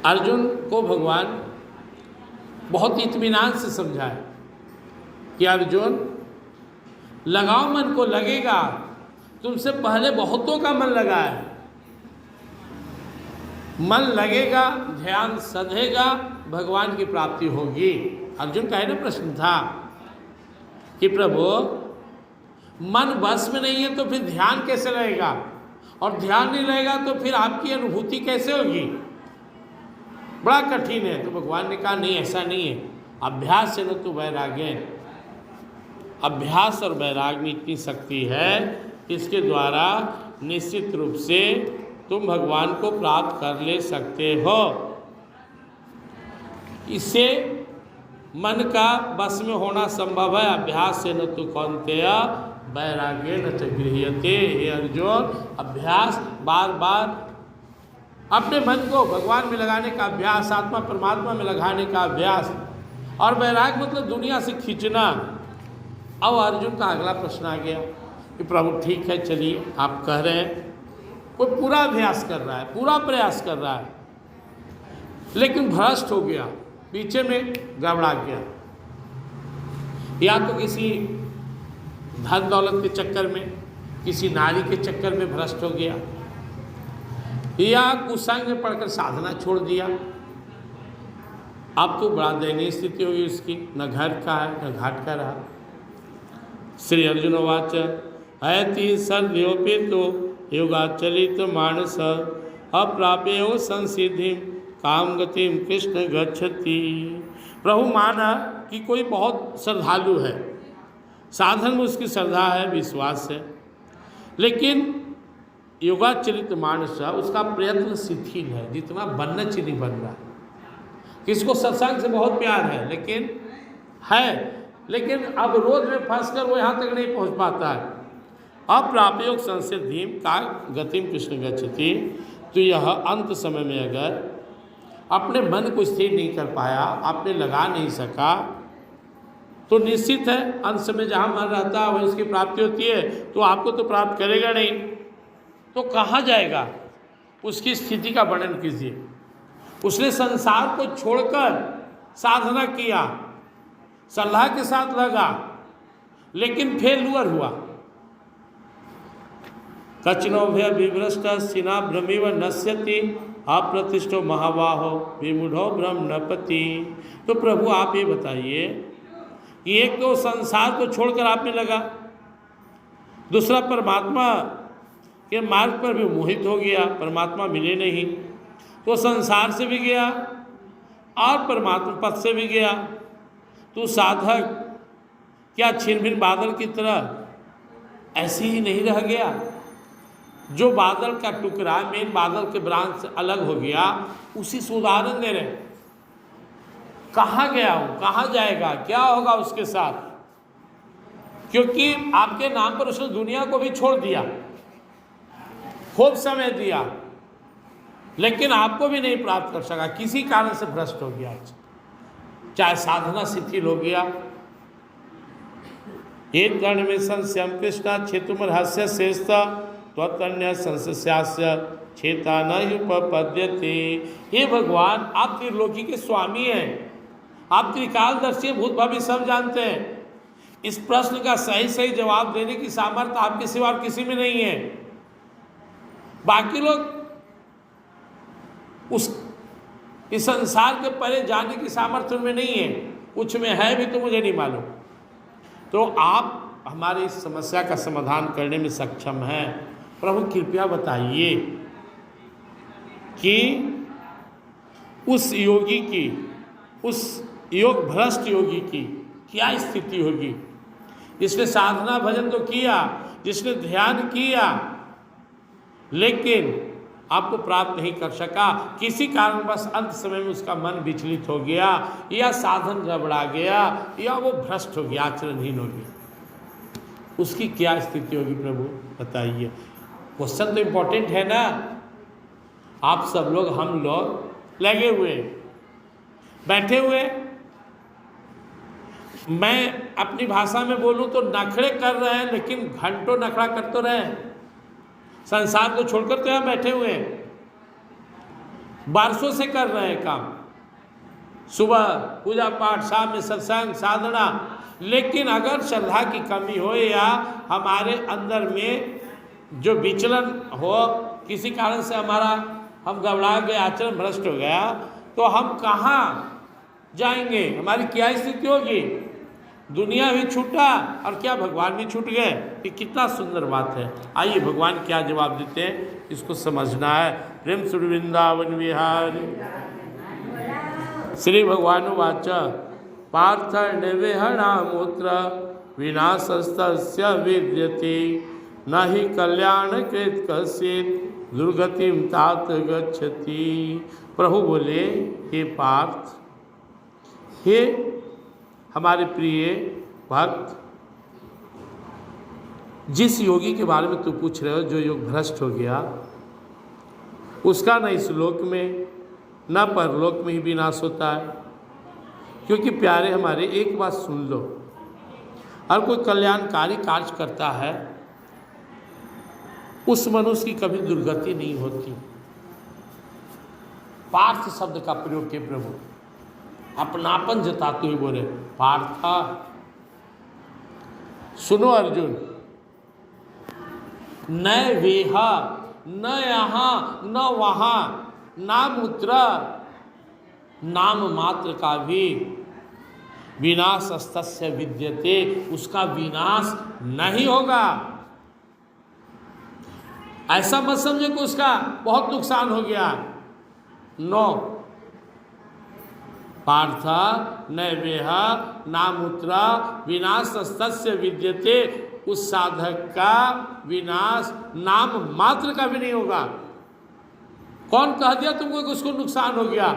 अर्जुन को भगवान बहुत इत्मीनान से समझाए कि अर्जुन लगाओ मन को, लगेगा, तुमसे पहले बहुतों का मन लगा है, मन लगेगा, ध्यान सधेगा, भगवान की प्राप्ति होगी। अर्जुन का है ना प्रश्न था कि प्रभु मन बस में नहीं है तो फिर ध्यान कैसे रहेगा, और ध्यान नहीं रहेगा तो फिर आपकी अनुभूति कैसे होगी, बड़ा कठिन है। तो भगवान ने कहा नहीं, ऐसा नहीं है, अभ्यास से न तो वैराग्य, अभ्यास और वैराग में इतनी शक्ति है, इसके द्वारा निश्चित रूप से तुम भगवान को प्राप्त कर ले सकते हो। इससे मन का बस में होना संभव है। अभ्यास से न तो कौन्तेय वैराग्य न च गृह्यते। हे अर्जुन, अभ्यास, बार बार अपने मन को भगवान में लगाने का अभ्यास, आत्मा परमात्मा में लगाने का अभ्यास, और वैराग मतलब दुनिया से खींचना। अब अर्जुन का अगला प्रश्न आ गया कि प्रभु ठीक है, चलिए आप कह रहे हैं, कोई पूरा अभ्यास कर रहा है, पूरा प्रयास कर रहा है, लेकिन भ्रष्ट हो गया, पीछे में गड़बड़ा गया, या तो किसी धन दौलत के चक्कर में, किसी नारी के चक्कर में भ्रष्ट हो गया, या कुसंग में पढ़कर साधना छोड़ दिया। अब तो बड़ा दयनीय स्थिति होगी उसकी, न घर का है न घाट का रहा। श्री अर्जुन वाच हयति सद्योपि तो योगाचलित मानस अप्राप्यो संसिधि काम गतिम कृष्ण गच्छति। प्रभु माना कि कोई बहुत श्रद्धालु है, साधन में उसकी श्रद्धा है, विश्वास है, लेकिन योगाचलित मानस उसका प्रयत्न शिथिल है, जितना बनना चाहिए नहीं बन रहा। किसको सत्संग से बहुत प्यार है, लेकिन अब रोज में फंसकर वो यहाँ तक नहीं पहुँच पाता है। अप्राप्योग संसिद्धि का गतिम कृष्ण गच्छति। तो यह अंत समय में अगर अपने मन को स्थिर नहीं कर पाया, आपने लगा नहीं सका, तो निश्चित है अंत समय जहाँ मन रहता है वहीं उसकी प्राप्ति होती है, तो आपको तो प्राप्त करेगा नहीं, तो कहाँ जाएगा। उसकी स्थिति का वर्णन कीजिए। उसने संसार को छोड़कर साधना किया, सलाह के साथ लगा, लेकिन फेलुअर हुआ। कचनो भय विभ्रष्ट सिना भ्रमिव नश्यति अप्रतिष्ठो महाबाहो विमूढ़ो ब्रह्म नपति। तो प्रभु आप ये बताइए कि एक तो संसार को छोड़कर आप में लगा, दूसरा परमात्मा के मार्ग पर भी मोहित हो गया, परमात्मा मिले नहीं, तो संसार से भी गया और परमात्मा पद से भी गया। तो साधक क्या छिन-भिन बादल की तरह ऐसे ही नहीं रह गया? जो बादल का टुकड़ा मेन बादल के ब्रांच से अलग हो गया, उसी से उदाहरण दे रहे। कहाँ गया हूँ, कहाँ जाएगा, क्या होगा उसके साथ? क्योंकि आपके नाम पर उसने दुनिया को भी छोड़ दिया, खूब समय दिया, लेकिन आपको भी नहीं प्राप्त कर सका, किसी कारण से भ्रष्ट हो गया। चाहे साधना शिथिल हो गया। एक गण में संशयम कृष्णा क्षेतुम रहस्य शेषता त्वन्य संशयास्य क्षेता न उपपद्यते। हे भगवान, आप त्रिलोकी के स्वामी हैं, आप त्रिकालदर्शी, भूत भविष्य सब जानते हैं। इस प्रश्न का सही सही जवाब देने की सामर्थ्य आपके सिवा और किसी में नहीं है। बाकी लोग इस संसार के परे जाने की सामर्थ्य में नहीं है, कुछ में है भी तो मुझे नहीं मालूम। तो आप हमारी इस समस्या का समाधान करने में सक्षम हैं। प्रभु कृपया बताइए कि उस योगी की, उस योग भ्रष्ट योगी की क्या स्थिति होगी, जिसने साधना भजन तो किया, जिसने ध्यान किया, लेकिन आपको प्राप्त नहीं कर सका, किसी कारणवश अंत समय में उसका मन विचलित हो गया, या साधन गड़बड़ा गया, या वो भ्रष्ट हो गया, आचरणहीन हो गया, उसकी क्या स्थिति होगी प्रभु बताइए। क्वेश्चन तो इम्पोर्टेंट है ना। आप सब लोग, हम लोग लगे हुए, बैठे हुए, मैं अपनी भाषा में बोलूं तो नखरे कर रहे हैं, लेकिन घंटों नखरा कर तो रहे हैं, संसार को छोड़कर तो यहाँ बैठे हुए हैं। बरसों से कर रहे हैं काम, सुबह पूजा पाठ, शाम में सत्संग साधना, लेकिन अगर श्रद्धा की कमी हो या हमारे अंदर में जो विचलन हो, किसी कारण से हम गड़बड़ा गए, आचरण भ्रष्ट हो गया, तो हम कहाँ जाएंगे? हमारी क्या स्थिति होगी? दुनिया भी छूटा और क्या भगवान भी छूट गए? ये कितना सुंदर बात है। आइए भगवान क्या जवाब देते हैं, इसको समझना है। प्रेम सुर वृंदावन विहारी श्री भगवान वाच पार्थ निर्विहणामूत्र विनाशस्तस्य विद्यते न हि कल्याणकृत कश्चित् दुर्गतिम तात गच्छति। प्रभु बोले, हे पार्थ, हे हमारे प्रिय भक्त, जिस योगी के बारे में तू पूछ रहे हो, जो योग भ्रष्ट हो गया, उसका न इस लोक में न परलोक में ही विनाश होता है। क्योंकि प्यारे हमारे, एक बात सुन लो, और कोई कल्याणकारी कार्य करता है, उस मनुष्य की कभी दुर्गति नहीं होती। पार्थ शब्द का प्रयोग किए प्रभु, अपनापन जताते हुए बोले, पार्थ सुनो अर्जुन, न वेह न यहाँ न वहाँ नाम उतरा, नाम मात्र का भी विनाश अस्तस्य विद्यते, उसका विनाश नहीं होगा। ऐसा मत समझो कि उसका बहुत नुकसान हो गया। नो, पार्थ नैवेह नामुत्रा विनाश अस्तस्य विद्यते, उस साधक का विनाश नाम मात्र का भी नहीं होगा। कौन कह दिया तुमको कि उसको नुकसान हो गया?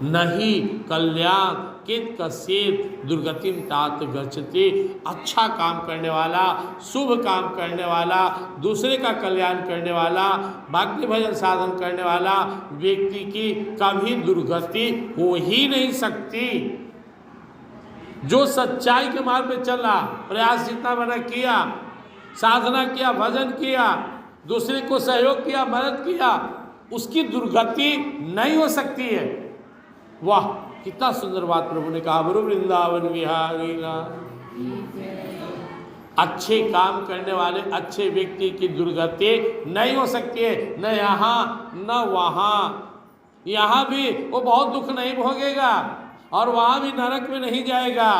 नहीं कल्याण कित कश्चित् दुर्गतिम तात गच्छति। अच्छा काम करने वाला, शुभ काम करने वाला, दूसरे का कल्याण करने वाला, भक्ति भजन साधन करने वाला व्यक्ति की कभी दुर्गति हो ही नहीं सकती। जो सच्चाई के मार्ग पे चला, प्रयास जितना मैंने किया, साधना किया, भजन किया, दूसरे को सहयोग किया, मदद किया, उसकी दुर्गति नहीं हो सकती है। वाह, कितना सुंदर बात प्रभु ने कहा। गुरु वृंदावन विहारी ना, अच्छे काम करने वाले अच्छे व्यक्ति की दुर्गति नहीं हो सकती है, न यहाँ न वहाँ। यहाँ भी वो बहुत दुख नहीं भोगेगा और वहाँ भी नरक में नहीं जाएगा।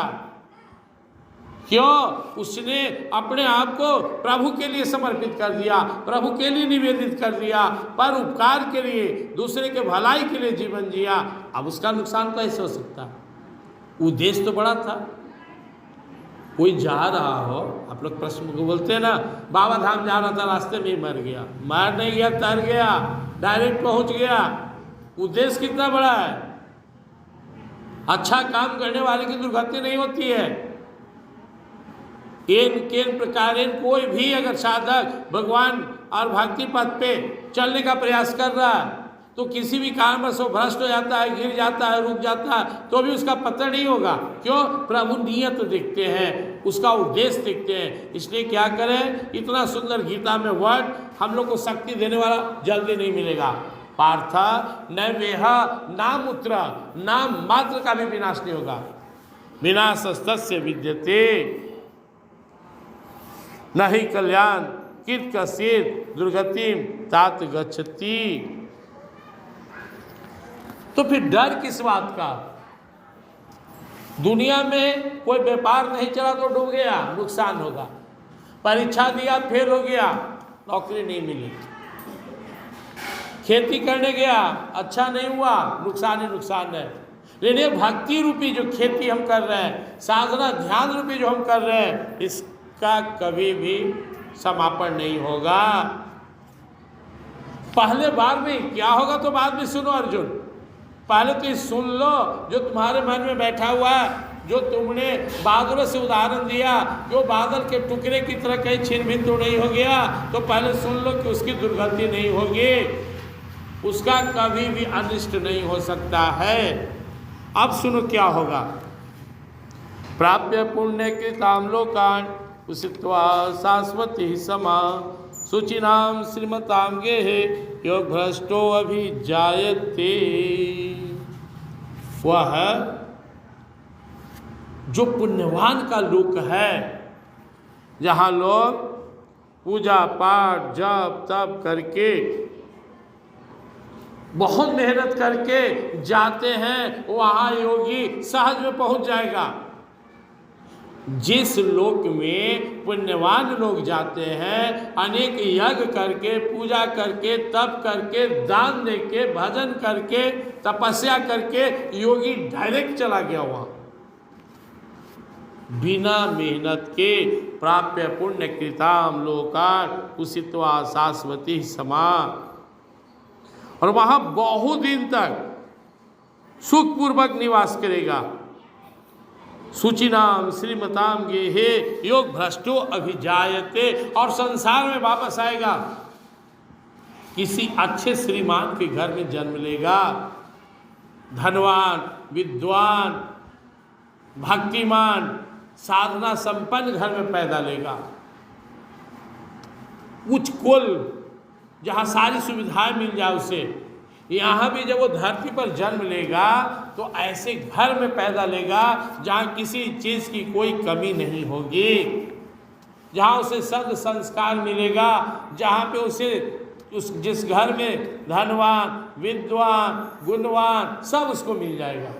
क्यों? उसने अपने आप को प्रभु के लिए समर्पित कर दिया, प्रभु के लिए निवेदित कर दिया, पर उपकार के लिए, दूसरे के भलाई के लिए जीवन जिया। अब उसका नुकसान कैसे हो सकता? उद्देश्य तो बड़ा था। कोई जा रहा हो, आप लोग प्रश्न को बोलते हैं ना, बाबा धाम जा रहा था, रास्ते में ही मर गया। मर नहीं गया, तर गया, डायरेक्ट पहुंच गया। उद्देश्य कितना बड़ा है। अच्छा काम करने वाले की दुर्गति नहीं होती है। केन प्रकार कोई भी अगर साधक भगवान और भक्ति पथ पे चलने का प्रयास कर रहा है, तो किसी भी कारण से भ्रष्ट हो जाता है, गिर जाता है, रुक जाता है, तो भी उसका पता नहीं होगा। क्यों? प्रभु नियत देखते हैं, उसका उद्देश्य देखते हैं। इसलिए क्या करें, इतना सुंदर गीता में वर्ड हम लोग को शक्ति देने वाला जल्दी नहीं मिलेगा। पार्थ न वेह नाम उत्र, नाम मात्र का भी विनाश नहीं होगा। विनाश तस्य विद्यते नहीं कल्याण कित कश्चित् दुर्गतिम तात गच्छति। तो फिर डर किस बात का? दुनिया में कोई व्यापार नहीं चला तो डूब गया, नुकसान होगा। परीक्षा दिया, फेल हो गया, नौकरी नहीं मिली। खेती करने गया, अच्छा नहीं हुआ, नुकसान ही नुकसान है। लेकिन ये भक्ति रूपी जो खेती हम कर रहे हैं, साधना ध्यान रूपी जो हम कर रहे हैं, इसका कभी भी समापन नहीं होगा। पहले बार में क्या होगा तो बाद में सुनो अर्जुन। पहले तो ये सुन लो जो तुम्हारे मन में बैठा हुआ है, जो तुमने बादलों से उदाहरण दिया, जो बादल के टुकड़े की तरह कहीं छिन भिन तो नहीं हो गया, तो पहले सुन लो कि उसकी दुर्गति नहीं होगी, उसका कभी भी अनिष्ट नहीं हो सकता है। अब सुनो क्या होगा। प्राप्य पुण्य कृताम लोकान उषित्वा शाश्वती समा शुचिनाम श्रीमताम गेहे योग भ्रष्टो अभिजायते, वह जो पुण्यवान का लोक है, जहाँ लोग पूजा पाठ जप तप करके बहुत मेहनत करके जाते हैं, वहाँ योगी सहज में पहुंच जाएगा। जिस लोक में पुण्यवान लोग जाते हैं, अनेक यज्ञ करके, पूजा करके, तप करके, दान देके, भजन करके, तपस्या करके योगी डायरेक्ट चला गया वहाँ, बिना मेहनत के प्राप्य पुण्य कृताम लोकान उषित्वा शाश्वती समा, और वहाँ बहुत दिन तक सुखपूर्वक निवास करेगा। सुचिनाम श्रीमताम गेहे योग भ्रष्टो अभिजायते, और संसार में वापस आएगा, किसी अच्छे श्रीमान के घर में जन्म लेगा, धनवान, विद्वान, भक्तिमान, साधना संपन्न घर में पैदा लेगा, उच्च कुल जहाँ सारी सुविधाएं मिल जाए उसे। यहाँ भी जब वो धरती पर जन्म लेगा तो ऐसे घर में पैदा लेगा जहाँ किसी चीज़ की कोई कमी नहीं होगी, जहाँ उसे सद संस्कार मिलेगा, जहाँ पे उसे जिस घर में धनवान, विद्वान, गुणवान सब उसको मिल जाएगा।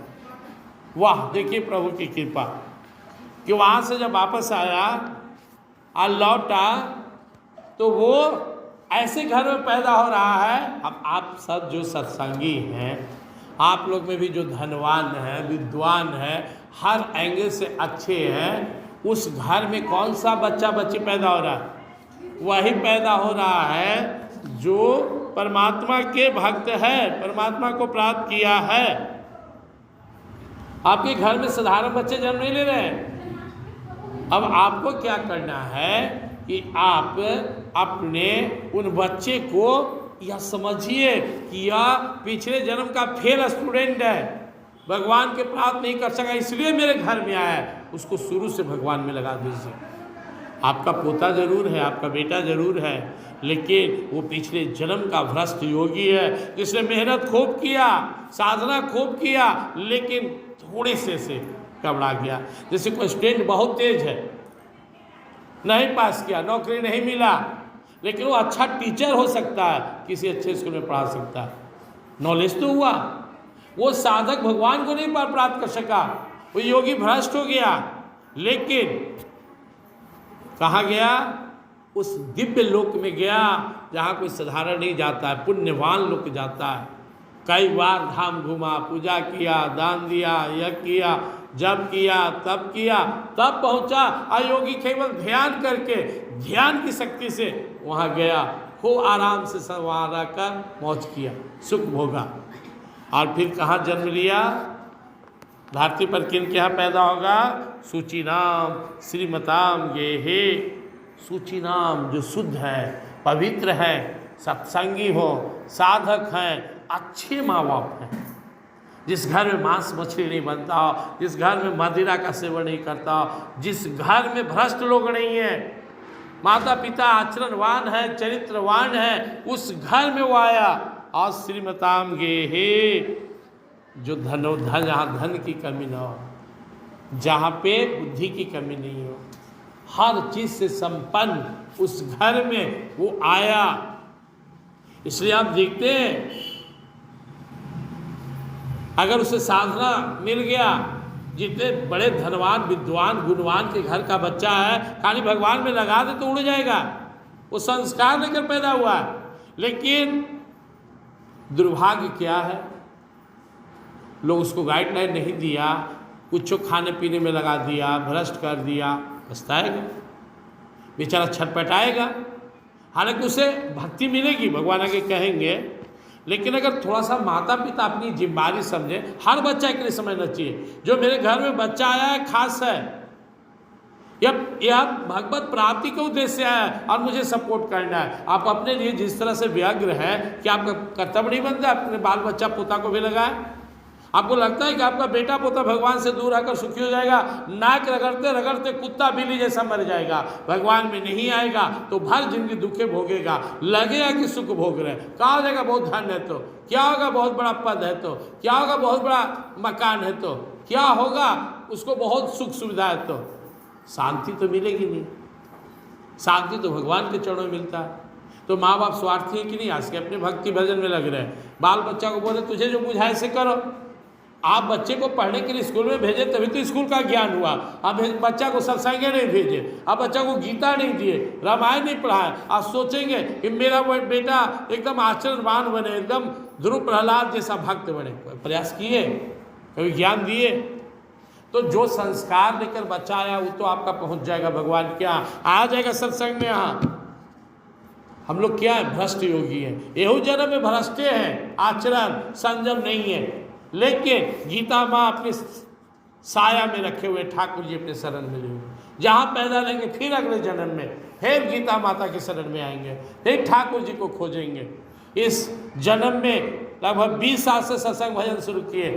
वाह, देखिए प्रभु की कृपा कि वहाँ से जब वापस आया और लौटा तो वो ऐसे घर में पैदा हो रहा है। अब आप सब जो सत्संगी हैं, आप लोग में भी जो धनवान हैं, विद्वान हैं, हर एंगल से अच्छे हैं, उस घर में कौन सा बच्चा बच्ची पैदा हो रहा है? वही पैदा हो रहा है जो परमात्मा के भक्त है, परमात्मा को प्राप्त किया है। आपके घर में साधारण बच्चे जन्म नहीं ले रहे हैं। अब आपको क्या करना है कि आप अपने उन बच्चे को यह समझिए कि यह पिछले जन्म का फेल स्टूडेंट है, भगवान के प्राप्त नहीं कर सका इसलिए मेरे घर में आया है, उसको शुरू से भगवान में लगा दीजिए। आपका पोता जरूर है, आपका बेटा जरूर है, लेकिन वो पिछले जन्म का भ्रष्ट योगी है, जिसने मेहनत खूब किया, साधना खूब किया, लेकिन थोड़े से घबरा गया। जैसे कोई स्टूडेंट बहुत तेज है, नहीं पास किया, नौकरी नहीं मिला, लेकिन वो अच्छा टीचर हो सकता है, किसी अच्छे स्कूल में पढ़ा सकता है, नॉलेज तो हुआ। वो साधक भगवान को नहीं प्राप्त कर सका, वो योगी भ्रष्ट हो गया। लेकिन कहाँ गया? उस दिव्य लोक में गया जहाँ कोई साधारण नहीं जाता है, पुण्यवान लोग जाता है। कई बार धाम घूमा, पूजा किया, दान दिया, यज्ञ किया, जब किया, तब पहुंचा। अयोगी केवल ध्यान करके, ध्यान की शक्ति से वहाँ गया, खूब आराम से संवारा कर मौज किया, सुख भोगा। और फिर कहाँ जन्म लिया? धरती पर किन के यहाँ पैदा होगा? सुचिनाम श्रीमताम गेहे। सुचिनाम जो शुद्ध है, पवित्र है, सत्संगी हो, साधक हैं, अच्छे माँ बाप हैं, जिस घर में मांस मछली नहीं बनता हो, जिस घर में मदिरा का सेवन नहीं करता हो, जिस घर में भ्रष्ट लोग नहीं हैं, माता पिता आचरणवान है, चरित्रवान है, उस घर में वो आया। और श्रीमताम गेहे, जो धन जहाँ धन की कमी ना हो, जहाँ पे बुद्धि की कमी नहीं हो, हर चीज से संपन्न उस घर में वो आया। इसलिए आप देखते हैं अगर उसे साधना मिल गया, जितने बड़े धनवान, विद्वान, गुणवान के घर का बच्चा है, खाली भगवान में लगा दे तो उड़ जाएगा, वो संस्कार लेकर पैदा हुआ है। लेकिन दुर्भाग्य क्या है, लोग उसको गाइडलाइन नहीं दिया, कुछ खाने पीने में लगा दिया, भ्रष्ट कर दिया, पछताएगा, बेचारा छटपटाएगा। हालांकि उसे भक्ति मिलेगी, भगवान आगे कहेंगे, लेकिन अगर थोड़ा सा माता पिता अपनी जिम्मेदारी समझे, हर बच्चा के लिए समझना चाहिए, जो मेरे घर में बच्चा आया है खास है, यह भगवत प्राप्ति के उद्देश्य से आया है और मुझे सपोर्ट करना है। आप अपने लिए जिस तरह से व्यग्र है कि आपका कर्तव्य नहीं बनता अपने बाल बच्चा पोता को भी लगाए। आपको लगता है कि आपका बेटा पोता भगवान से दूर रहकर सुखी हो जाएगा? नाक रगड़ते रगड़ते कुत्ता बिल्ली जैसा मर जाएगा, भगवान में नहीं आएगा तो भर जिंदगी दुखे भोगेगा, लगेगा कि सुख भोग रहे। कहा हो जाएगा बहुत धन है तो क्या होगा, बहुत बड़ा पद है तो क्या होगा, बहुत बड़ा मकान है तो क्या होगा, उसको बहुत सुख सुविधा है तो शांति तो मिलेगी नहीं। शांति तो भगवान के चरणों में मिलता है। तो माँ बाप स्वार्थी है कि नहीं? आज के अपने भक्ति भजन में लग रहे हैं, बाल बच्चा को बोले तुझे जो बुझाए से करो। आप बच्चे को पढ़ने के लिए स्कूल में भेजे तभी तो स्कूल का ज्ञान हुआ। आप बच्चा को सत्संग नहीं भेजे, आप बच्चा को गीता नहीं दिए, रामायण नहीं पढ़ाए। आप सोचेंगे कि मेरा बेटा एकदम आचरणवान बने, एकदम ध्रुव प्रहलाद जैसा भक्त बने। प्रयास किए, कभी ज्ञान दिए? तो जो संस्कार लेकर बच्चा आया वो तो आपका पहुंच जाएगा भगवान के यहाँ, आ जाएगा सत्संग में। यहाँ हम लोग क्या है, भ्रष्ट योगी हैं, एहू जन्म में भ्रष्टे हैं, आचरण संयम नहीं है। लेकिन गीता माँ अपने साया में रखे हुए ठाकुर जी अपने शरण में लिए, जहाँ पैदा लेंगे फिर अगले जन्म में फिर गीता माता के शरण में आएंगे, फिर ठाकुर जी को खोजेंगे। इस जन्म में लगभग 20 साल से सत्संग भजन शुरू किए,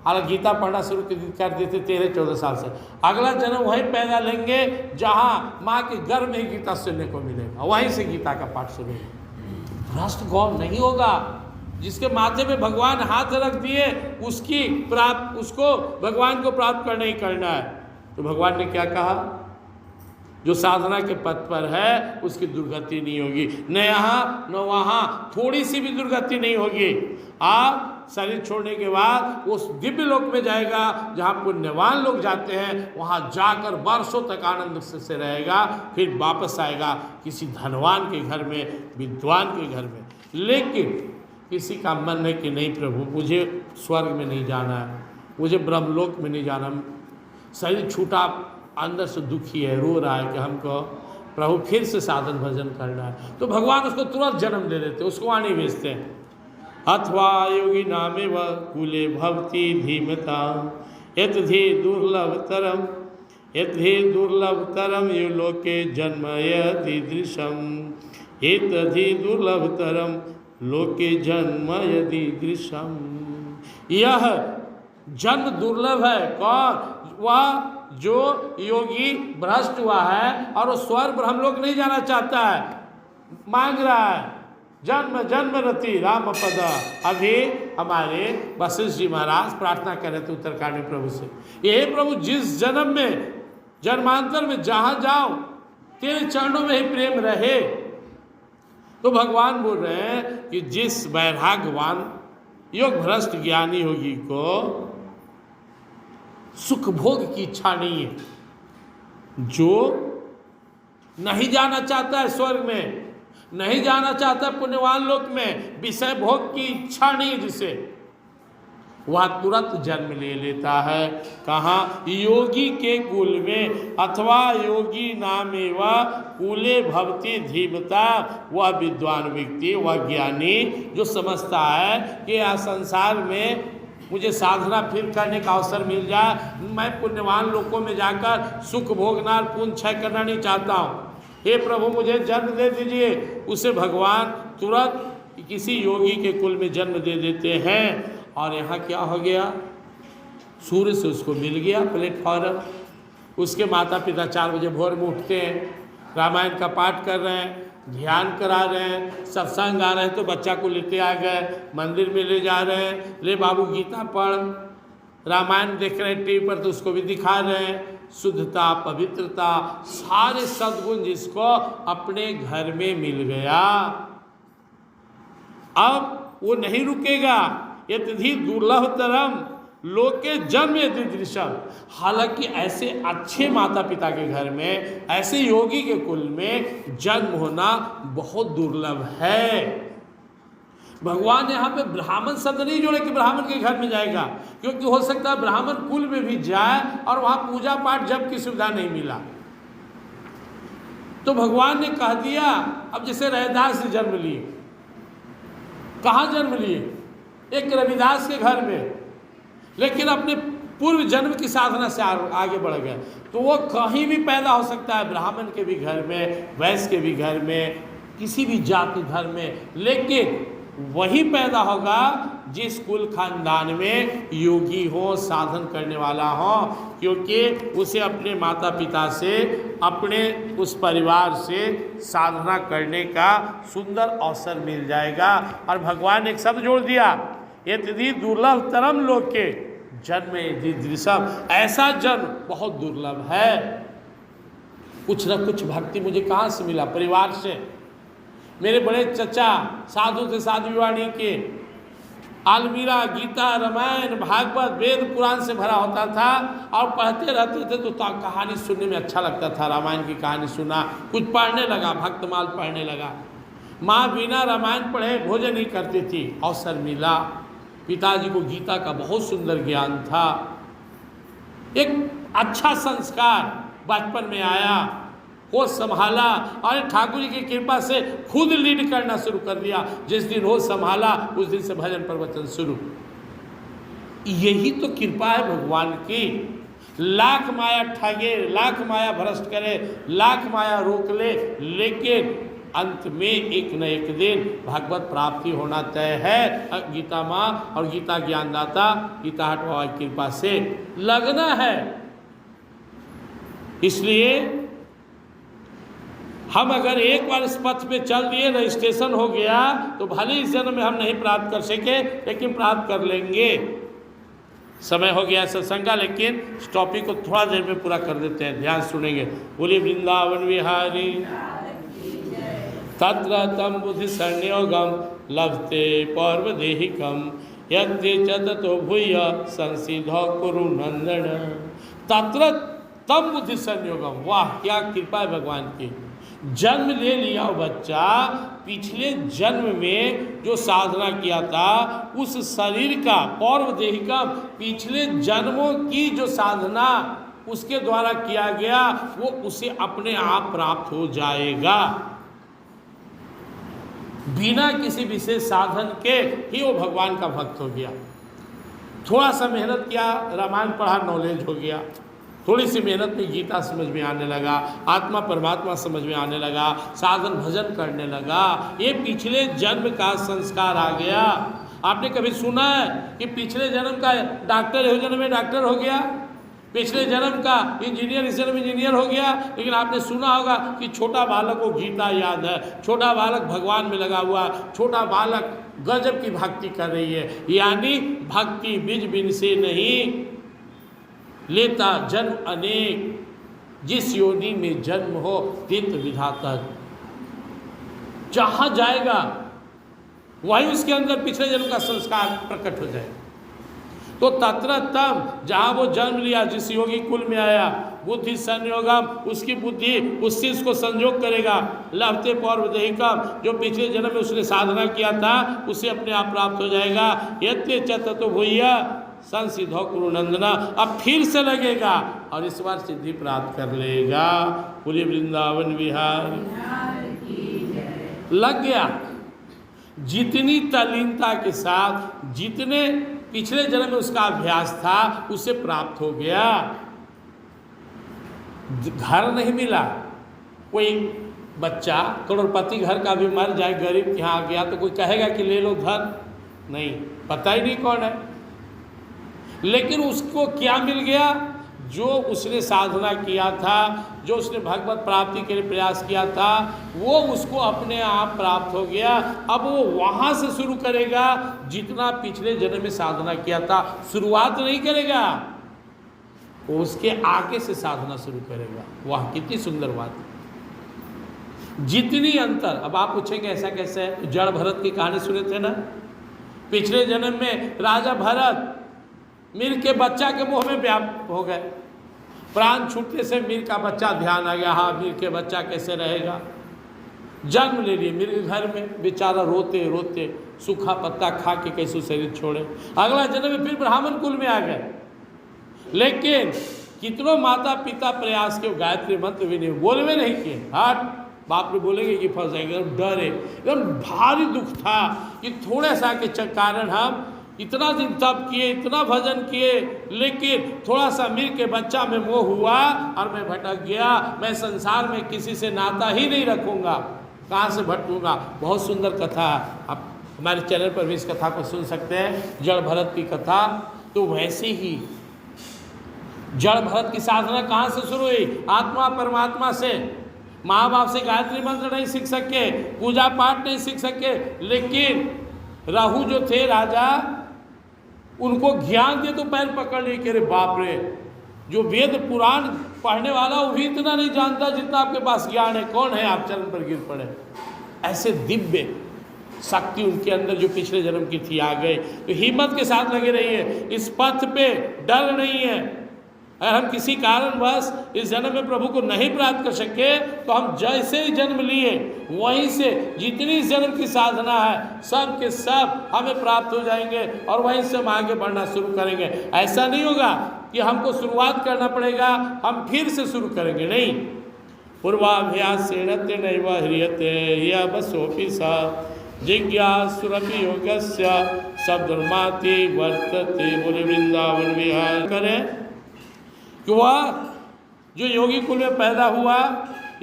हालांकि गीता पढ़ना शुरू कर देते 13-14 साल से। अगला जन्म वहीं पैदा लेंगे जहाँ माँ के गर्भ में गीता सुनने को मिलेगा, वहीं से गीता का पाठ शुरू होगा। भ्रष्ट कौन नहीं होगा? जिसके माथे पे भगवान हाथ रख दिए उसको भगवान को प्राप्त करना ही करना है। तो भगवान ने क्या कहा? जो साधना के पथ पर है उसकी दुर्गति नहीं होगी, न यहाँ न वहाँ, थोड़ी सी भी दुर्गति नहीं होगी। आप शरीर छोड़ने के बाद उस दिव्य लोक में जाएगा जहाँ पुण्यवान लोग जाते हैं, वहाँ जाकर वर्षों तक आनंद से रहेगा, फिर वापस आएगा किसी धनवान के घर में, विद्वान के घर में। लेकिन किसी का मन है कि नहीं प्रभु मुझे स्वर्ग में नहीं जाना है, मुझे ब्रह्मलोक में नहीं जाना, शरीर छूटा, अंदर से दुखी है, रो रहा है कि हमको प्रभु फिर से साधन भजन करना है, तो भगवान उसको तुरंत जन्म दे देते, उसको वहाँ नहीं भेजते हैं। अथवा योगी नामे व कुले भवती धीमता यदि दुर्लभतरम ये लोके जन्म यदीदृशम एतधि दुर्लभतरम लोके जन्म यदीदृशम। यह जन्म दुर्लभ है। कौन? वह जो योगी भ्रष्ट हुआ है और वो स्वर्ग ब्रह्मलोक नहीं जाना चाहता है, मांग रहा है जन्म जन्म रति राम पद। अभी हमारे वशिष्ठ जी महाराज प्रार्थना कर रहे थे उत्तरकांडी प्रभु से, ये प्रभु जिस जन्म में जन्मांतर में जहाँ जाओ तेरे चरणों में ही प्रेम रहे। तो भगवान बोल रहे हैं कि जिस वैराग्यवान योग भ्रष्ट ज्ञानी योगी को सुख भोग की इच्छा नहीं है, जो नहीं जाना चाहता है स्वर्ग में, नहीं जाना चाहता पुण्यवान लोक में, विषय भोग की इच्छा नहीं जिसे, वह तुरंत जन्म ले लेता है। कहाँ? योगी के कुल में। अथवा योगी नामे व कुले भवती धीमता, वह विद्वान व्यक्ति, वह ज्ञानी जो समझता है कि यह संसार में मुझे साधना फिर करने का अवसर मिल जाए, मैं पुण्यवान लोकों में जाकर सुख भोगना और पुण्य क्षय करना नहीं चाहता हूँ, हे प्रभु मुझे जन्म दे दीजिए। उसे भगवान तुरंत किसी योगी के कुल में जन्म दे देते हैं। और यहाँ क्या हो गया? सूर्य से उसको मिल गया प्लेटफॉर्म। उसके माता पिता 4 बजे भोर में उठते हैं, रामायण का पाठ कर रहे हैं, ध्यान करा रहे हैं, सत्संग आ रहे हैं तो बच्चा को लेते आ गए, मंदिर में ले जा रहे हैं, ले बाबू गीता पढ़, रामायण देख रहे हैं टीवी पर तो उसको भी दिखा रहे हैं। शुद्धता, पवित्रता, सारे सद्गुण जिसको अपने घर में मिल गया, अब वो नहीं रुकेगा। यदि दुर्लभतरम लोके जन्म यदीदृशम। हालांकि ऐसे अच्छे माता पिता के घर में, ऐसे योगी के कुल में जन्म होना बहुत दुर्लभ है। भगवान ने यहाँ पे ब्राह्मण शब्द नहीं जोड़े कि ब्राह्मण के घर में जाएगा, क्योंकि हो सकता है ब्राह्मण कुल में भी जाए और वहाँ पूजा पाठ जब की सुविधा नहीं मिला। तो भगवान ने कह दिया, अब जैसे रविदास ने जन्म लिए, कहाँ जन्म लिए? एक रविदास के घर में, लेकिन अपने पूर्व जन्म की साधना से आगे बढ़ गए। तो वो कहीं भी पैदा हो सकता है, ब्राह्मण के भी घर में, वैश्य के भी घर में, किसी भी जाति घर में, लेकिन वही पैदा होगा जिस कुल खानदान में योगी हो, साधन करने वाला हो, क्योंकि उसे अपने माता पिता से, अपने उस परिवार से साधना करने का सुंदर अवसर मिल जाएगा। और भगवान ने एक शब्द जोड़ दिया, यदि दुर्लभ तरम लोग के जन्म दृशम, ऐसा जन्म बहुत दुर्लभ है। कुछ न कुछ भक्ति मुझे कहाँ से मिला? परिवार से। मेरे बड़े चचा साधु थे, साधु वाणी के, अलमीरा गीता रामायण भागवत वेद पुराण से भरा होता था और पढ़ते रहते थे तो कहानी सुनने में अच्छा लगता था। रामायण की कहानी सुना, कुछ पढ़ने लगा, भक्तमाल पढ़ने लगा। माँ बिना रामायण पढ़े भोजन नहीं करती थी, अवसर मिला। पिताजी को गीता का बहुत सुंदर ज्ञान था। एक अच्छा संस्कार बचपन में आया, होश संभाला और ठाकुर जी की कृपा से खुद लीड करना शुरू कर दिया। जिस दिन होश संभाला उस दिन से भजन प्रवचन शुरू। यही तो कृपा है भगवान की। लाख माया ठगे, लाख माया भ्रष्ट करे, लाख माया रोक ले, लेकिन अंत में एक न एक दिन भागवत प्राप्ति होना तय है। गीता माँ और गीता ज्ञानदाता गीता हट बाबा की कृपा से लगना है। इसलिए हम अगर एक बार इस पथ पे चल दिए, रजिस्ट्रेशन हो गया, तो भले इस जन्म में हम नहीं प्राप्त कर सके, लेकिन प्राप्त कर लेंगे। समय हो गया सत्संग का, लेकिन इस टॉपिक को थोड़ा देर में पूरा कर देते हैं, ध्यान सुनेंगे। बोलिए वृंदावन विहारी। तत्र तम बुद्धि संयोगम लभते पौर्वदेहिकम यद्य चततो भूय संसिधो कुरु नंदन। तत्र तम बुद्धि संयोगम, वाह क्या कृपा है भगवान की। जन्म ले लिया बच्चा, पिछले जन्म में जो साधना किया था उस शरीर का पौर्वदेहिकम, पिछले जन्मों की जो साधना उसके द्वारा किया गया वो उसे अपने आप प्राप्त हो जाएगा। बिना किसी विशेष साधन के ही वो भगवान का भक्त हो गया। थोड़ा सा मेहनत किया, रामायण पढ़ा, नॉलेज हो गया। थोड़ी सी मेहनत में गीता समझ में आने लगा, आत्मा परमात्मा समझ में आने लगा, साधन भजन करने लगा। ये पिछले जन्म का संस्कार आ गया। आपने कभी सुना है कि पिछले जन्म का डॉक्टर इस जन्म में डॉक्टर हो गया, पिछले जन्म का इंजीनियर इस जन्म इंजीनियर हो गया? लेकिन आपने सुना होगा कि छोटा बालक को गीता याद है, छोटा बालक भगवान में लगा हुआ, छोटा बालक गजब की भक्ति कर रही है। यानी भक्ति बीज बिन से नहीं, लेता जन्म अनेक, जिस योनि में जन्म हो तीर्थ विधाता। जहाँ जाएगा वही उसके अंदर पिछले जन्म का संस्कार प्रकट हो जाएगा। तो तत्र तम, जहाँ वो जन्म लिया, जिस योगी कुल में आया, बुद्धि संयोगम, उसकी बुद्धि उस चीज को संयोग करेगा। लभते पौर्वदेहिकम, जो पिछले जन्म में उसने साधना किया था उसे अपने आप प्राप्त हो जाएगा। यत्ते चततो भूया संसिधो कुरु नंदना, अब फिर से लगेगा और इस बार सिद्धि प्राप्त कर लेगा। पूरे वृंदावन विहार लग गया। जितनी तल्लीनता के साथ, जितने पिछले जन्म में उसका अभ्यास था उसे प्राप्त हो गया। घर नहीं मिला, कोई बच्चा करोड़पति घर का भी मर जाए, गरीब के यहाँ आ गया तो कोई कहेगा कि ले लो धन? नहीं, पता ही नहीं कौन है। लेकिन उसको क्या मिल गया? जो उसने साधना किया था, जो उसने भगवत प्राप्ति के लिए प्रयास किया था, वो उसको अपने आप प्राप्त हो गया। अब वो वहाँ से शुरू करेगा जितना पिछले जन्म में साधना किया था। शुरुआत नहीं करेगा, वो उसके आगे से साधना शुरू करेगा। वाह कितनी सुंदर बात है। जितनी अंतर, अब आप पूछेंगे ऐसा कैसे है? जड़ भरत की कहानी सुने थे ना? पिछले जन्म में राजा भरत मीर के बच्चा के मुंह में व्याप हो गए। प्राण छूटने से मीर का बच्चा ध्यान आ गया, हाँ मीर के बच्चा कैसे रहेगा। जन्म ले लिए मीर के घर में, बेचारा रोते रोते सूखा पत्ता खा के कैसे शरीर छोड़े। अगला जन्म में फिर ब्राह्मण कुल में आ गए। लेकिन कितनों माता पिता प्रयास किए, गायत्री मंत्र भी नहीं, बोलवे नहीं किए। हट, बाप ने बोलेंगे कि फंस जाएंगे। एकदम डर है, एकदम भारी दुख था कि थोड़ा सा के कारण हम इतना दिन तप किए, इतना भजन किए, लेकिन थोड़ा सा मीर के बच्चा में मोह हुआ और मैं भटक गया। मैं संसार में किसी से नाता ही नहीं रखूँगा, कहाँ से भटकूँगा। बहुत सुंदर कथा। अब हमारे चैनल पर भी इस कथा को सुन सकते हैं, जड़ भरत की कथा। तो वैसे ही जड़ भरत की साधना कहाँ से शुरू हुई? आत्मा परमात्मा से। माँ बाप से गायत्री मंत्र नहीं सीख सके, पूजा पाठ नहीं सीख सके, लेकिन राहु जो थे राजा, उनको ज्ञान दे तो पैर पकड़ लिए कि अरे बाप रे, जो वेद पुराण पढ़ने वाला वो भी इतना नहीं जानता जितना आपके पास ज्ञान है, कौन है? आप चरण पर गिर पड़े। ऐसे दिव्य शक्ति उनके अंदर जो पिछले जन्म की थी आ गई। तो हिम्मत के साथ लगे रहिए, इस पथ पे डर नहीं है। अगर हम किसी कारणवश इस जन्म में प्रभु को नहीं प्राप्त कर सके तो हम जैसे ही जन्म लिए वहीं से जितनी इस जन्म की साधना है सब के सब हमें प्राप्त हो जाएंगे और वहीं से हम आगे बढ़ना शुरू करेंगे। ऐसा नहीं होगा कि हमको शुरुआत करना पड़ेगा, हम फिर से शुरू करेंगे, नहीं। पूर्वाभ्यासेन नैव ह्रियते ह्यवसोऽपि स जिज्ञासुरपि योगस्य सद्गुणमाति वर्तते। बोले वृंदावन विहार करें कि वह जो योगी कुल में पैदा हुआ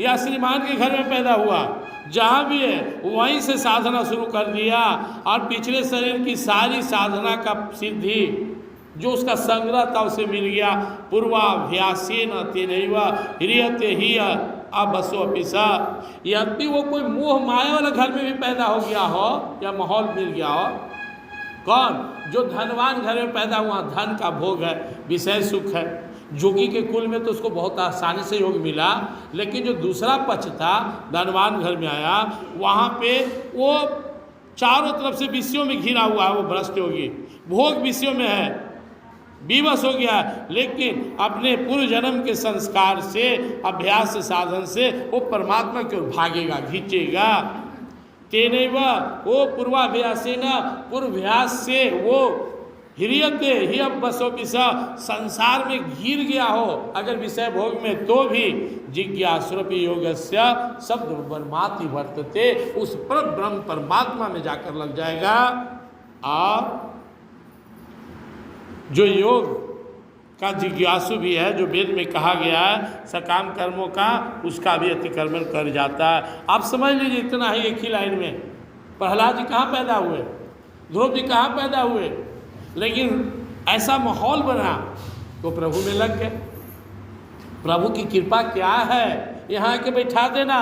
या श्रीमान के घर में पैदा हुआ, जहाँ भी है वहीं से साधना शुरू कर दिया और पिछले शरीर की सारी साधना का सिद्धि जो उसका संग्रह था उसे मिल गया। पूर्वाभ्यासेन तेनैव ह्रियते ह्यवसोऽपि स। यदि वो कोई मोह माया वाला घर में भी पैदा हो गया हो या माहौल मिल गया हो, कौन? जो धनवान घर में पैदा हुआ, धन का भोग है, विषय सुख है। जोगी के कुल में तो उसको बहुत आसानी से योग मिला, लेकिन जो दूसरा पक्ष था, धनवान घर में आया, वहाँ पे वो चारों तरफ से विषयों में घिरा हुआ है, वो भ्रष्ट योगी, भोग विषयों में है, विवश हो गया। लेकिन अपने पूर्व जन्म के संस्कार से, अभ्यास से, साधन से वो परमात्मा की ओर भागेगा, खींचेगा। तेनैव वो पूर्वाभ्यासेन, पूर्वाभ्यास से वो ह्रियते ह्यवसोऽपि स, संसार में घिर गया हो अगर विषय भोग में तो भी जिज्ञासुरपि योगस्य सद्गुणमाति वर्तते, उस पर ब्रह्म परमात्मा में जाकर लग जाएगा। और जो योग का जिज्ञासु भी है, जो वेद में कहा गया है सकाम कर्मों का, उसका भी अतिक्रमण कर जाता है। आप समझ लीजिए इतना ही एक ही लाइन में प्रहलाद जी कहाँ पैदा हुए, ध्रुव जी कहाँ पैदा हुए, लेकिन ऐसा माहौल बना तो प्रभु में लग गए। प्रभु की कृपा क्या है, यहाँ के बैठा देना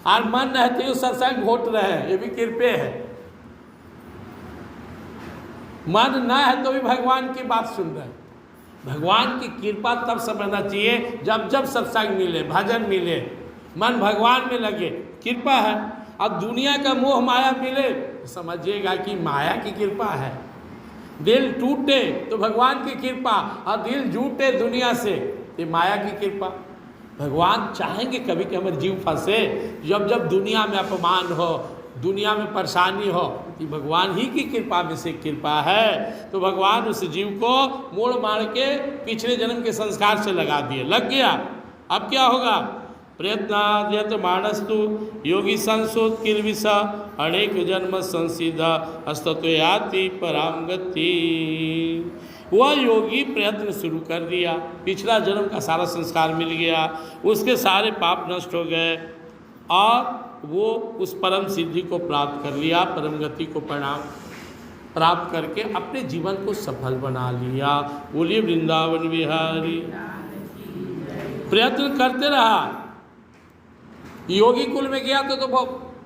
और मन रहते हो सत्संग घोट रहे हैं, ये भी कृपे है। मन ना है तो भी भगवान की बात सुन रहे हैं। भगवान की कृपा तब समझना चाहिए जब जब सत्संग मिले, भजन मिले, मन भगवान में लगे, कृपा है। अब दुनिया का मोह माया मिले, समझिएगा कि माया की कृपा है। दिल टूटे तो भगवान की कृपा, और दिल जूटे दुनिया से, ये माया की कृपा। भगवान चाहेंगे कभी कि हमारे जीव फंसे, जब जब दुनिया में अपमान हो, दुनिया में परेशानी हो, कि भगवान ही की कृपा में से कृपा है। तो भगवान उस जीव को मोड़ मार के पिछले जन्म के संस्कार से लगा दिए, लग गया। अब क्या होगा? प्रयत्नाद्यत मानस्तु योगी संशोध किलविष अनेक जन्म संसिद्ध हस्तत्वयाति पराम गति। वह योगी प्रयत्न शुरू कर दिया, पिछला जन्म का सारा संस्कार मिल गया, उसके सारे पाप नष्ट हो गए और वो उस परम सिद्धि को प्राप्त कर लिया, परम गति को परिणाम प्राप्त करके अपने जीवन को सफल बना लिया। बोलिए वृंदावन विहारी। प्रयत्न करते रहा, योगी कुल में गया तो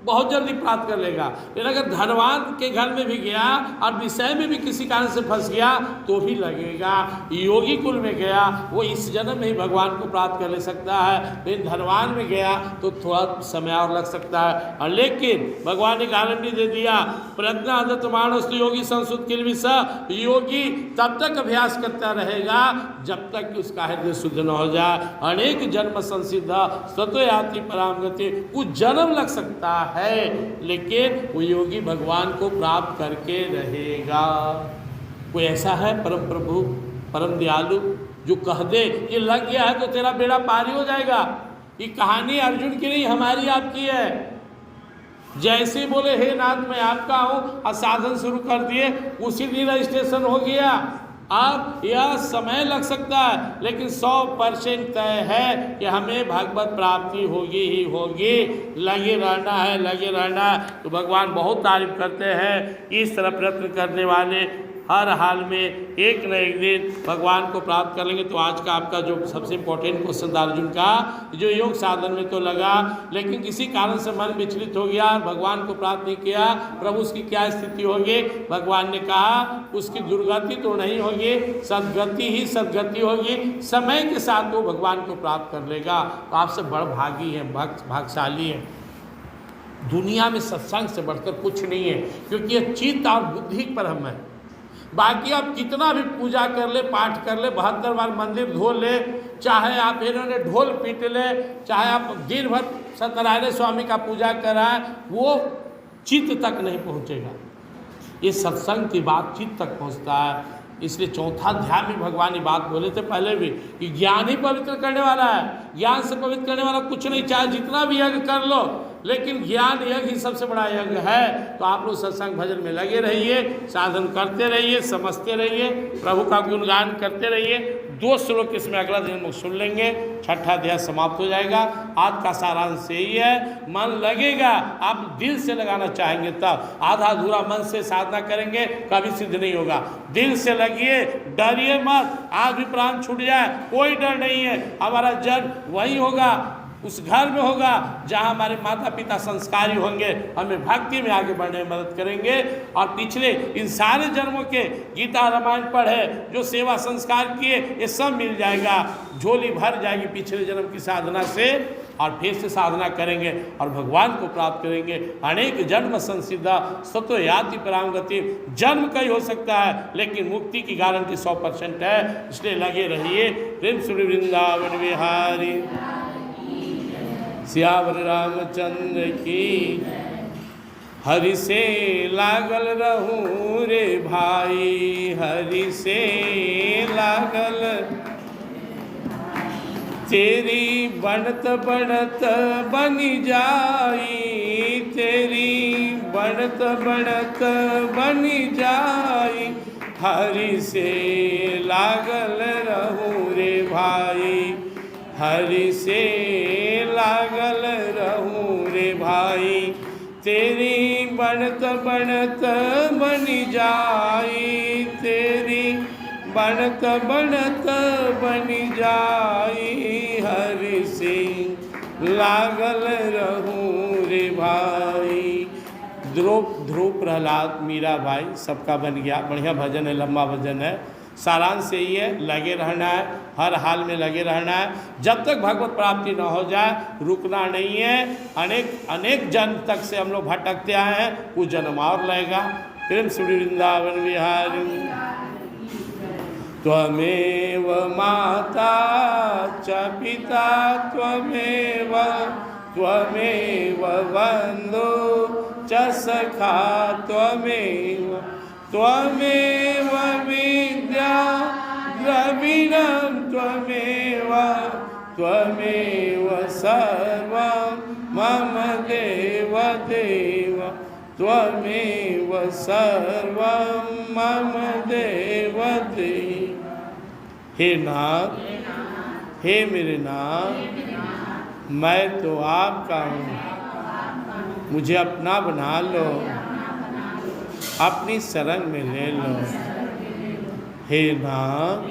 बहुत जल्दी प्राप्त कर लेगा, लेकिन अगर धनवान के घर में भी गया और विषय में भी किसी कारण से फंस गया तो भी लगेगा। योगी कुल में गया वो इस जन्म में ही भगवान को प्राप्त कर ले सकता है, लेकिन धनवान में गया तो थोड़ा समय और लग सकता है। और लेकिन भगवान ने गारंटी दे दिया, प्रज्ञादत्त मानस्तु योगी संशुद्ध किलविष। योगी तब तक अभ्यास करता रहेगा जब तक कि उसका हृदय शुद्ध न हो जाए। अनेक जन्म संसिद्ध स्वतोयाति पराम गति। कुछ जन्म लग सकता है लेकिन वो योगी भगवान को प्राप्त करके रहेगा। कोई ऐसा है परम प्रभु, परम दयालु जो कह दे ये लग गया है तो तेरा बेड़ा पार ही हो जाएगा। ये कहानी अर्जुन की नहीं, हमारी आपकी है। जैसे बोले हे नाथ मैं आपका हूँ और साधन शुरू कर दिए, उसी दिन रजिस्ट्रेशन हो गया। अब यह समय लग सकता है, लेकिन 100% तय है कि हमें भगवत प्राप्ति होगी ही होगी। लगे रहना है, लगे रहना है। तो भगवान बहुत तारीफ करते हैं, इस तरह प्रयत्न करने वाले हर हाल में एक न एक दिन भगवान को प्राप्त कर लेंगे। तो आज का आपका जो सबसे इम्पोर्टेंट क्वेश्चन था अर्जुन का, जो योग साधन में तो लगा, लेकिन किसी कारण से मन विचलित हो गया, भगवान को प्राप्त नहीं किया, प्रभु उसकी क्या स्थिति होगी? भगवान ने कहा उसकी दुर्गति तो नहीं होगी, सदगति ही सदगति होगी। समय के साथ वो भगवान को प्राप्त कर लेगा। तो आपसे बड़ भागी है, भागशाली है। दुनिया में सत्संग से बढ़कर कुछ नहीं है, क्योंकि ये चित्त और बुद्धि पर हम है। बाकी आप कितना भी पूजा कर ले, पाठ कर ले, 72 बार मंदिर धो ले, चाहे आप इन्होंने ढोल पीट ले, चाहे आप दिन भर सत्यनारायण स्वामी का पूजा कराएं, वो चित्त तक नहीं पहुंचेगा। ये सत्संग की बात चित्त तक पहुंचता है। इसलिए चौथा अध्याय में भगवान ये बात बोले थे पहले भी कि ज्ञान ही पवित्र करने वाला है, ज्ञान से पवित्र करने वाला कुछ नहीं। चाहे जितना भी यज्ञ कर लो, लेकिन ज्ञान यज्ञ ही सबसे बड़ा यज्ञ है। तो आप लोग सत्संग भजन में लगे रहिए, साधन करते रहिए, समझते रहिए, प्रभु का गुणगान करते रहिए। 2 श्लोक इसमें अगला दिन सुन लेंगे, 6ठा अध्याय समाप्त हो जाएगा। आज का सारांश यही है, मन लगेगा, आप दिल से लगाना चाहेंगे तब। आधा अधूरा मन से साधना करेंगे कभी सिद्ध नहीं होगा। दिल से लगिए, डरिए मत। आज भी प्राण छूट जाए कोई डर नहीं है। हमारा जन्म वही होगा, उस घर में होगा जहाँ हमारे माता पिता संस्कारी होंगे, हमें भक्ति में आगे बढ़ने में मदद करेंगे। और पिछले इन सारे जन्मों के गीता रामायण पढ़े, जो सेवा संस्कार किए, ये सब मिल जाएगा, झोली भर जाएगी पिछले जन्म की साधना से। और फिर से साधना करेंगे और भगवान को प्राप्त करेंगे। अनेक जन्म संसिद्धा सतो याति पराम गति। जन्म कई हो सकता है, लेकिन मुक्ति की गारंटी 100% है। इसलिए लगे रहिए। प्रेम श्री वृंदावन बिहारी सियावर रामचंद्र की। हरि से लागल रहूं रे भाई, हरि से लागल। तेरी बनत बनत बनी जाई, तेरी बनत बनत बनी जाई। हरि से लागल रहूं रे भाई, हरि से लागल रहूं रे भाई। तेरी बनत बनत बनी जाई, तेरी बनत बनत बनी जाई। हरि से लागल रहूं रे भाई। ध्रुव प्रहलाद मीरा भाई सबका बन गया। बढ़िया भजन है, लंबा भजन है। सारांश यही है, लगे रहना है, हर हाल में लगे रहना है। जब तक भगवत प्राप्ति न हो जाए रुकना नहीं है। अनेक जन्म तक से हम लोग भटकते आए हैं, कुछ जन्म और लगेगा। प्रेम श्री वृंदावन विहारी। त्वमेव माता च पिता त्वमेव, त्वमेव बन्धु च सखा त्वमेव, त्वमेव विद्या द्रविणं त्वमेव, त्वमेव सर्वं मम देव देव, त्वमेव सर्वं मम देव देव। हे नाथ, हे मेरे नाथ, मैं तो आपका हूँ, मुझे अपना बना लो, अपनी शरण में ले लो। हे नाथ,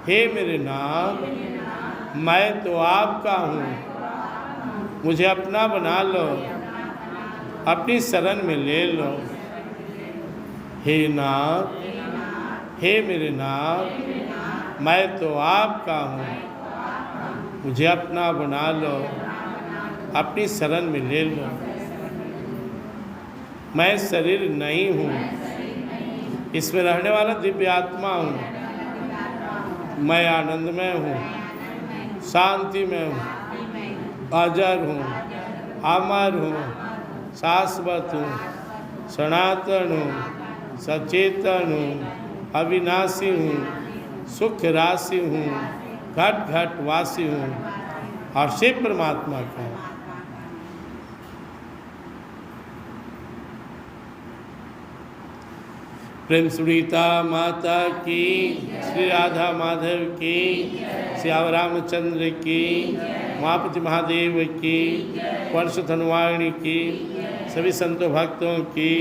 हे मेरे नाथ, मैं तो आपका हूँ, मुझे अपना बना लो, अपनी शरण में ले लो। हे नाथ, हे मेरे नाथ, मैं तो आपका हूँ, मुझे अपना बना लो, अपनी शरण में ले लो। मैं शरीर नहीं हूँ, इसमें रहने वाला दिव्य आत्मा हूँ। मैं आनंदमय हूँ, शांति में हूँ, अजर हूँ, अमर हूँ, शाश्वत हूँ, सनातन हूँ, सचेतन हूँ, अविनाशी हूँ, सुख राशि हूँ, घट घट वासी हूँ और शिव परमात्मा का। प्रेम सुनीता माता की, श्री राधा माधव की, श्याम रामचंद्र की, उमापति महादेव की, वर्ष धनवाणी की, सभी संतों भक्तों की,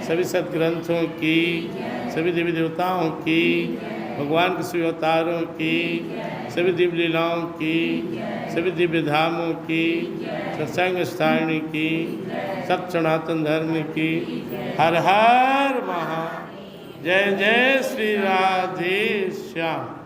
सभी सदग्रंथों की, सभी देवी देवताओं की, भगवान के सभी अवतारों की, सभी दिव्य लीलाओं की, सभी दिव्य धामों की, सत्संग स्थानी की, सब सनातन धर्म की। हर हर महा, जय जय श्री राधे श्याम।